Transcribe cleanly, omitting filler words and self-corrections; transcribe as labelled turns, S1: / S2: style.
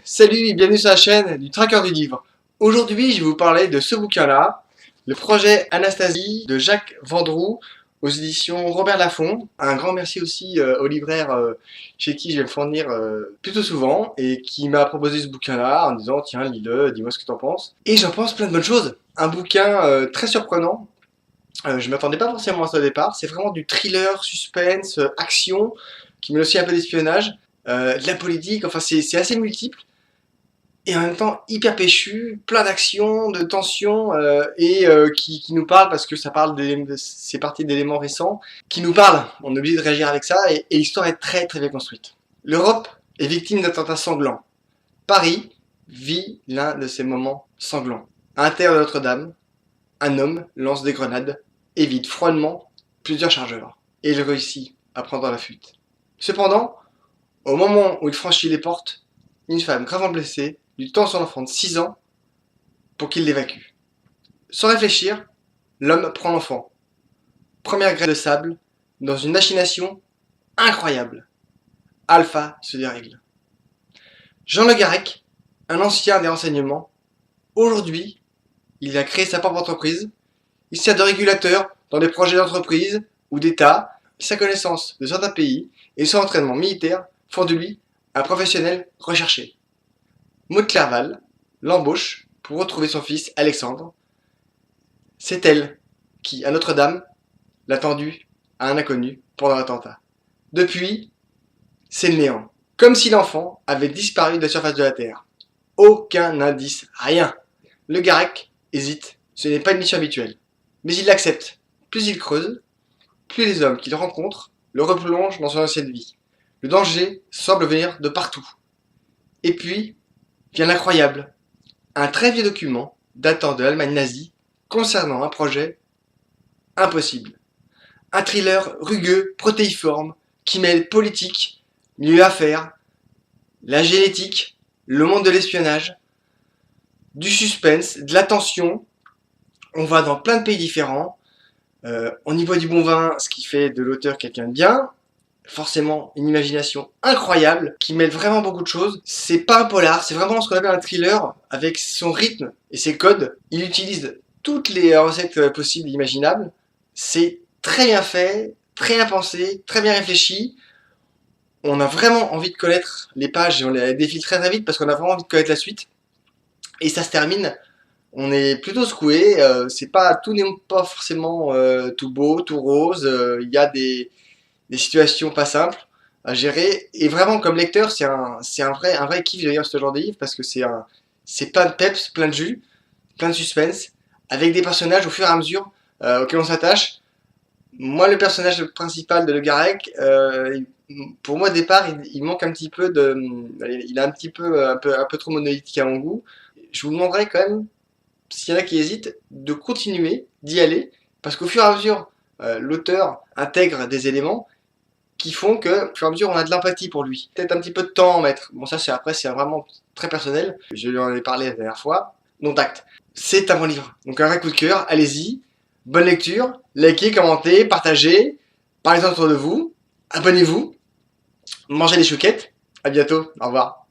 S1: Salut et bienvenue sur la chaîne du Traqueur du Livre. Aujourd'hui, je vais vous parler de ce bouquin-là, le projet Anastasie de Jacques Vendroux aux éditions Robert Laffont. Un grand merci aussi au libraire chez qui je vais me fournir plutôt souvent et qui m'a proposé ce bouquin-là en disant tiens, lis-le, dis-moi ce que t'en penses. Et j'en pense plein de bonnes choses. Un bouquin très surprenant. Je m'attendais pas forcément à ça au départ. C'est vraiment du thriller, suspense, action, qui mêle aussi un peu d'espionnage, de la politique. Enfin, c'est assez multiple. Et en même temps hyper péchu, plein d'actions, de tensions, qui nous parle parce que ça parle c'est parti d'éléments récents, qui nous parlent, on est obligé de réagir avec ça, et l'histoire est très très bien construite. L'Europe est victime d'attentats sanglants. Paris vit l'un de ces moments sanglants. À l'intérieur de Notre-Dame, un homme lance des grenades et vide froidement plusieurs chargeurs. Et il réussit à prendre la fuite. Cependant, au moment où il franchit les portes, une femme gravement blessée lui tend son enfant de 6 ans pour qu'il l'évacue. Sans réfléchir, l'homme prend l'enfant. Première graine de sable, dans une machination incroyable. Alpha se dérègle. Jean Le Garrec, un ancien des renseignements, aujourd'hui, il a créé sa propre entreprise. Il sert de régulateur dans des projets d'entreprise ou d'État. Sa connaissance de certains pays et son entraînement militaire font de lui un professionnel recherché. Maud Clerval l'embauche pour retrouver son fils Alexandre. C'est elle qui, à Notre-Dame, l'a tendu à un inconnu pendant l'attentat. Depuis, c'est le néant. Comme si l'enfant avait disparu de la surface de la Terre. Aucun indice, rien. Le Garrec hésite, ce n'est pas une mission habituelle. Mais il l'accepte. Plus il creuse, plus les hommes qu'il rencontre le replongent dans son ancienne vie. Le danger semble venir de partout. Et puis, vient l'incroyable. Un très vieux document datant de l'Allemagne nazie concernant un projet impossible. Un thriller rugueux, protéiforme, qui mêle politique, milieu affaires, la génétique, le monde de l'espionnage, du suspense, de la tension. On va dans plein de pays différents. On y voit du bon vin, ce qui fait de l'auteur quelqu'un de bien. Forcément une imagination incroyable qui mêle vraiment beaucoup de choses. C'est pas un polar, c'est vraiment ce qu'on appelle un thriller avec son rythme et ses codes. Il utilise toutes les recettes possibles et imaginables. C'est très bien fait, très bien pensé, très bien réfléchi. On a vraiment envie de connaître les pages et on les défile très très vite parce qu'on a vraiment envie de connaître la suite. Et ça se termine, on est plutôt secoué. Tout n'est pas forcément tout beau, tout rose. Il y a des situations pas simples à gérer. Et vraiment, comme lecteur, c'est un vrai kiff de lire ce genre de livre parce que c'est plein de peps, plein de jus, plein de suspense, avec des personnages au fur et à mesure auxquels on s'attache. Moi, le personnage principal de Le Garrec, pour moi, au départ, il manque un petit peu de. Il est un peu trop monolithique à mon goût. Je vous demanderais quand même, s'il y en a qui hésitent, de continuer, d'y aller, parce qu'au fur et à mesure, l'auteur intègre des éléments qui font que, au fur et à mesure, on a de l'empathie pour lui. Peut-être un petit peu de temps à en mettre. Bon, ça, c'est vraiment très personnel. Je lui en ai parlé la dernière fois. Non d'acte. C'est un bon livre. Donc, un vrai coup de cœur. Allez-y. Bonne lecture. Likez, commentez, partagez. Parlez-en autour de vous. Abonnez-vous. Mangez des chouquettes. À bientôt. Au revoir.